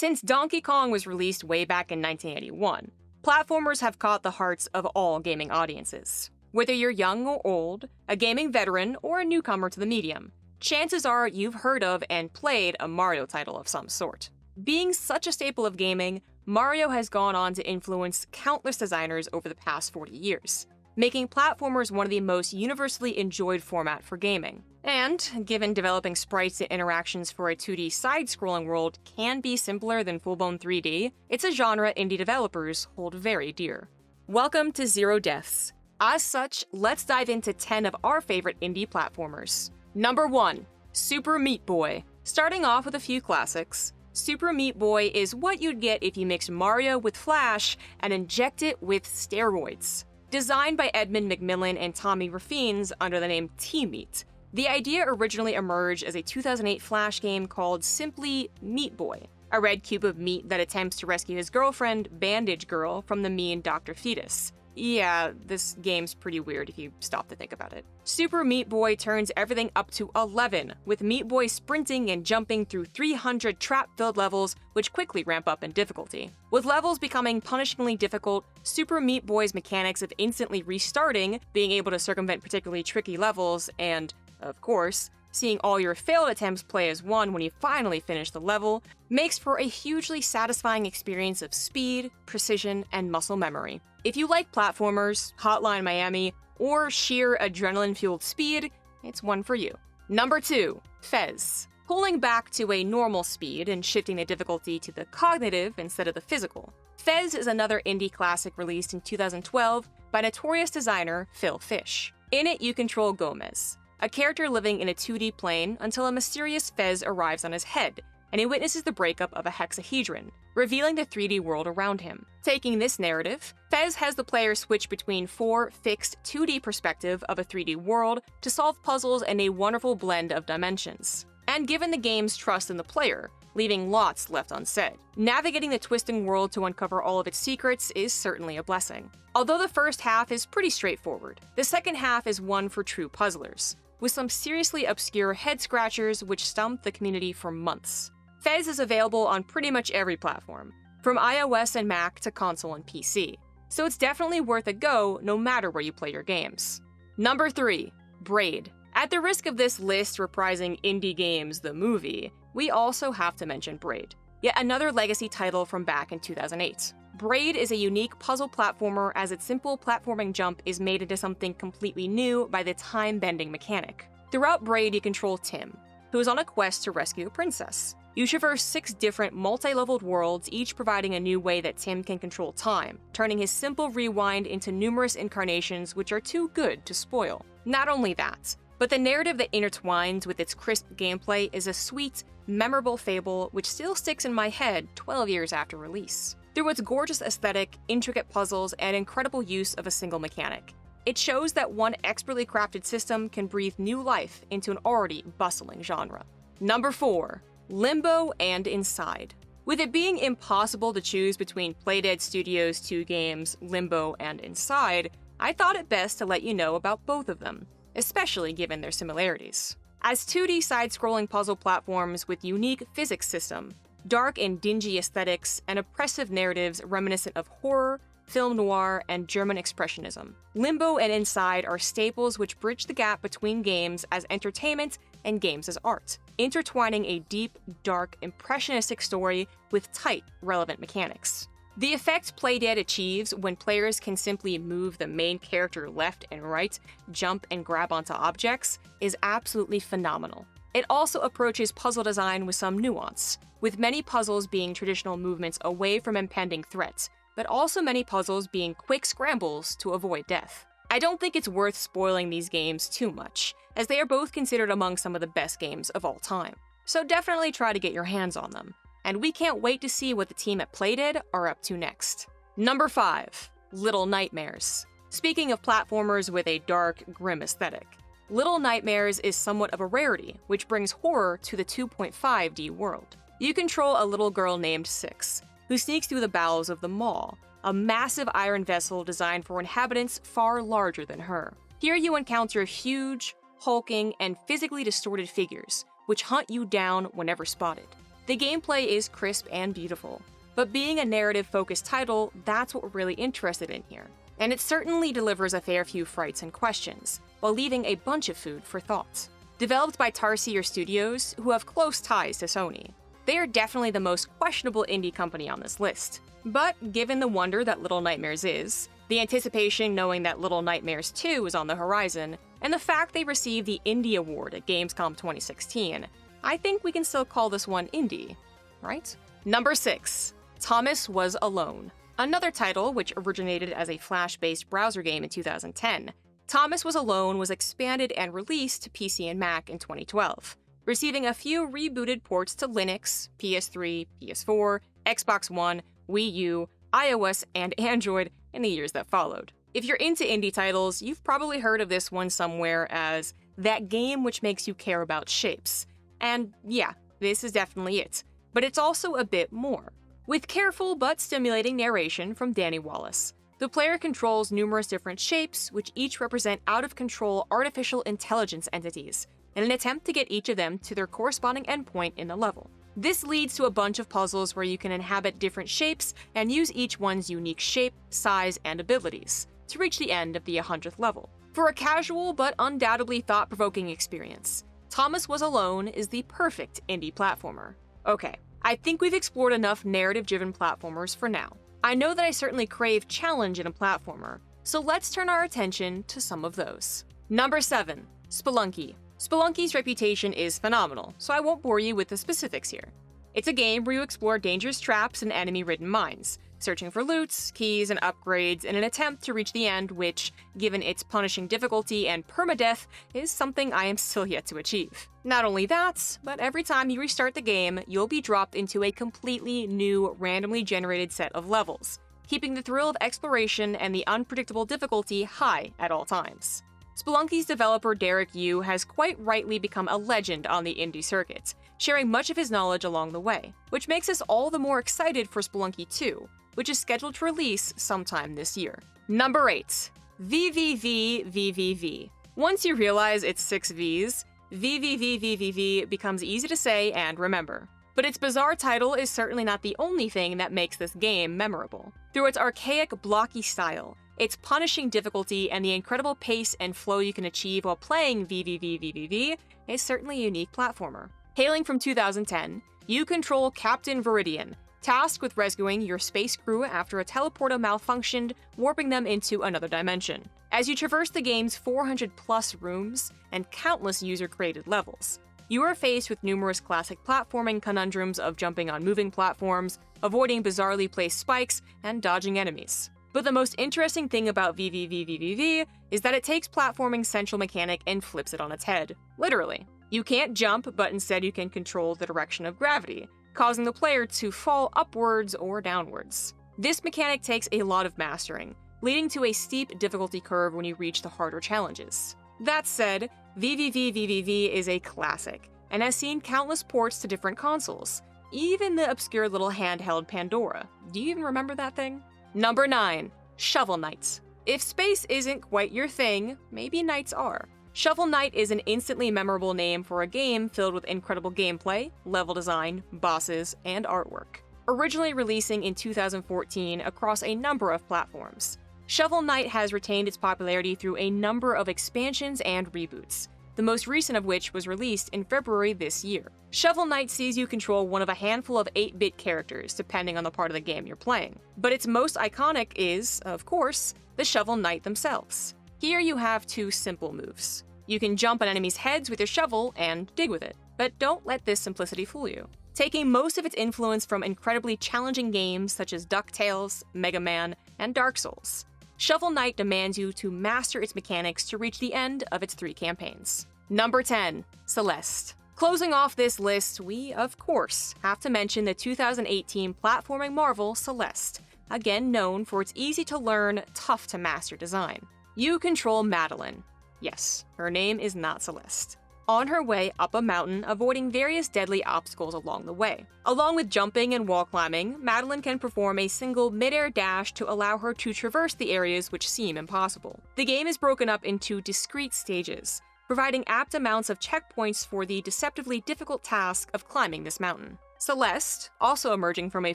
Since Donkey Kong was released way back in 1981, platformers have caught the hearts of all gaming audiences. Whether you're young or old, a gaming veteran, or a newcomer to the medium, chances are you've heard of and played a Mario title of some sort. Being such a staple of gaming, Mario has gone on to influence countless designers over the past 40 years, making platformers one of the most universally enjoyed format for gaming. And, given developing sprites and interactions for a 2D side-scrolling world can be simpler than full-blown 3D, it's a genre indie developers hold very dear. Welcome to ZeroDeaths. As such, let's dive into 10 of our favorite indie platformers. Number 1. Super Meat Boy. Starting off with a few classics, Super Meat Boy is what you'd get if you mixed Mario with Flash and inject it with steroids. Designed by Edmund McMillan and Tommy Raffines under the name T-Meat, the idea originally emerged as a 2008 Flash game called simply Meat Boy, a red cube of meat that attempts to rescue his girlfriend, Bandage Girl, from the mean Dr. Fetus. Yeah, this game's pretty weird if you stop to think about it. Super Meat Boy turns everything up to 11, with Meat Boy sprinting and jumping through 300 trap-filled levels, which quickly ramp up in difficulty. With levels becoming punishingly difficult, Super Meat Boy's mechanics of instantly restarting, being able to circumvent particularly tricky levels, and, of course, seeing all your failed attempts play as one when you finally finish the level, makes for a hugely satisfying experience of speed, precision, and muscle memory. If you like platformers, Hotline Miami, or sheer adrenaline-fueled speed, it's one for you. Number 2. Fez. Pulling back to a normal speed and shifting the difficulty to the cognitive instead of the physical, Fez is another indie classic released in 2012 by notorious designer Phil Fish. In it, you control Gomez, a character living in a 2D plane until a mysterious Fez arrives on his head, and he witnesses the breakup of a hexahedron, revealing the 3D world around him. Taking this narrative, Fez has the player switch between 4 fixed 2D perspectives of a 3D world to solve puzzles in a wonderful blend of dimensions. And given the game's trust in the player, leaving lots left unsaid. Navigating the twisting world to uncover all of its secrets is certainly a blessing. Although the first half is pretty straightforward, the second half is one for true puzzlers, with some seriously obscure head-scratchers which stumped the community for months. Fez is available on pretty much every platform, from iOS and Mac to console and PC, so it's definitely worth a go no matter where you play your games. Number 3. Braid. At the risk of this list reprising Indie Games the movie, we also have to mention Braid, yet another legacy title from back in 2008. Braid is a unique puzzle platformer as its simple platforming jump is made into something completely new by the time-bending mechanic. Throughout Braid, you control Tim, who is on a quest to rescue a princess. You traverse 6 different multi-leveled worlds, each providing a new way that Tim can control time, turning his simple rewind into numerous incarnations which are too good to spoil. Not only that, but the narrative that intertwines with its crisp gameplay is a sweet, memorable fable which still sticks in my head 12 years after release. Through its gorgeous aesthetic, intricate puzzles, and incredible use of a single mechanic, it shows that one expertly crafted system can breathe new life into an already bustling genre. Number 4. Limbo and Inside. With it being impossible to choose between Playdead Studios' 2 games, Limbo and Inside, I thought it best to let you know about both of them, especially given their similarities. As 2D side-scrolling puzzle platforms with unique physics system, dark and dingy aesthetics, and oppressive narratives reminiscent of horror, film noir, and German expressionism, Limbo and Inside are staples which bridge the gap between games as entertainment and games as art, intertwining a deep, dark, impressionistic story with tight, relevant mechanics. The effect Playdead achieves when players can simply move the main character left and right, jump and grab onto objects, is absolutely phenomenal. It also approaches puzzle design with some nuance, with many puzzles being traditional movements away from impending threats, but also many puzzles being quick scrambles to avoid death. I don't think it's worth spoiling these games too much, as they are both considered among some of the best games of all time. So definitely try to get your hands on them, and we can't wait to see what the team at Playdead are up to next. Number 5. Little Nightmares. Speaking of platformers with a dark, grim aesthetic, Little Nightmares is somewhat of a rarity, which brings horror to the 2.5D world. You control a little girl named Six, who sneaks through the bowels of the Maw, a massive iron vessel designed for inhabitants far larger than her. Here you encounter huge, hulking, and physically distorted figures, which hunt you down whenever spotted. The gameplay is crisp and beautiful, but being a narrative-focused title, that's what we're really interested in here. And it certainly delivers a fair few frights and questions, while leaving a bunch of food for thought. Developed by Tarsier Studios, who have close ties to Sony. They are definitely the most questionable indie company on this list. But given the wonder that Little Nightmares is, the anticipation knowing that Little Nightmares 2 is on the horizon, and the fact they received the Indie Award at Gamescom 2016, I think we can still call this one indie, right? Number 6. Thomas Was Alone. Another title which originated as a Flash-based browser game in 2010. Thomas Was Alone was expanded and released to PC and Mac in 2012, receiving a few rebooted ports to Linux, PS3, PS4, Xbox One, Wii U, iOS, and Android in the years that followed. If you're into indie titles, you've probably heard of this one somewhere as that game which makes you care about shapes. And yeah, this is definitely it. But it's also a bit more. With careful but stimulating narration from Danny Wallace, the player controls numerous different shapes, which each represent out-of-control artificial intelligence entities, in an attempt to get each of them to their corresponding endpoint in the level. This leads to a bunch of puzzles where you can inhabit different shapes and use each one's unique shape, size, and abilities to reach the end of the 100th level. For a casual but undoubtedly thought-provoking experience, Thomas Was Alone is the perfect indie platformer. Okay, I think we've explored enough narrative-driven platformers for now. I know that I certainly crave challenge in a platformer, so let's turn our attention to some of those. Number 7. Spelunky. Spelunky's reputation is phenomenal, so I won't bore you with the specifics here. It's a game where you explore dangerous traps and enemy-ridden mines, searching for loots, keys, and upgrades in an attempt to reach the end, which, given its punishing difficulty and permadeath, is something I am still yet to achieve. Not only that, but every time you restart the game, you'll be dropped into a completely new, randomly generated set of levels, keeping the thrill of exploration and the unpredictable difficulty high at all times. Spelunky's developer Derek Yu has quite rightly become a legend on the indie circuit, sharing much of his knowledge along the way, which makes us all the more excited for Spelunky 2, which is scheduled to release sometime this year. Number 8. VVVVVV. Once you realize it's 6 Vs, VVVVVV becomes easy to say and remember. But its bizarre title is certainly not the only thing that makes this game memorable. Through its archaic, blocky style, its punishing difficulty, and the incredible pace and flow you can achieve while playing VVVVVV is certainly a unique platformer. Hailing from 2010, you control Captain Viridian, tasked with rescuing your space crew after a teleporter malfunctioned, warping them into another dimension. As you traverse the game's 400+ rooms and countless user-created levels, you are faced with numerous classic platforming conundrums of jumping on moving platforms, avoiding bizarrely placed spikes, and dodging enemies. But the most interesting thing about VVVVVV is that it takes platforming's central mechanic and flips it on its head. Literally. You can't jump, but instead you can control the direction of gravity, causing the player to fall upwards or downwards. This mechanic takes a lot of mastering, leading to a steep difficulty curve when you reach the harder challenges. That said, VVVVVV is a classic, and has seen countless ports to different consoles, even the obscure little handheld Pandora. Do you even remember that thing? Number 9. Shovel Knight. If space isn't quite your thing, maybe knights are. Shovel Knight is an instantly memorable name for a game filled with incredible gameplay, level design, bosses, and artwork. Originally releasing in 2014 across a number of platforms, Shovel Knight has retained its popularity through a number of expansions and reboots, the most recent of which was released in February this year. Shovel Knight sees you control one of a handful of 8-bit characters, depending on the part of the game you're playing. But its most iconic is, of course, the Shovel Knight themselves. Here you have 2 simple moves. You can jump on enemies' heads with your shovel and dig with it, but don't let this simplicity fool you. Taking most of its influence from incredibly challenging games such as DuckTales, Mega Man, and Dark Souls, Shovel Knight demands you to master its mechanics to reach the end of its 3 campaigns. Number 10. Celeste. Closing off this list, we, of course, have to mention the 2018 platforming marvel Celeste, again known for its easy-to-learn, tough-to-master design. You control Madeline. Yes, her name is not Celeste. On her way up a mountain, avoiding various deadly obstacles along the way. Along with jumping and wall climbing, Madeline can perform a single mid-air dash to allow her to traverse the areas which seem impossible. The game is broken up into discrete stages, providing apt amounts of checkpoints for the deceptively difficult task of climbing this mountain. Celeste, also emerging from a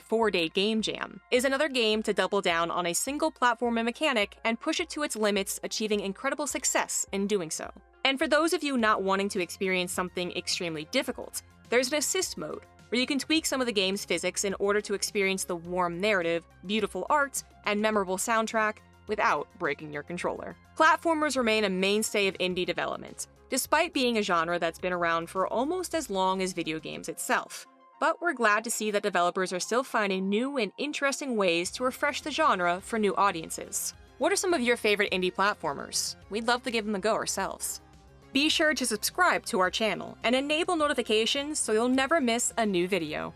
4-day game jam, is another game to double down on a single platform and mechanic and push it to its limits, achieving incredible success in doing so. And for those of you not wanting to experience something extremely difficult, there's an assist mode, where you can tweak some of the game's physics in order to experience the warm narrative, beautiful art, and memorable soundtrack without breaking your controller. Platformers remain a mainstay of indie development, despite being a genre that's been around for almost as long as video games itself. But we're glad to see that developers are still finding new and interesting ways to refresh the genre for new audiences. What are some of your favorite indie platformers? We'd love to give them a go ourselves. Be sure to subscribe to our channel and enable notifications so you'll never miss a new video.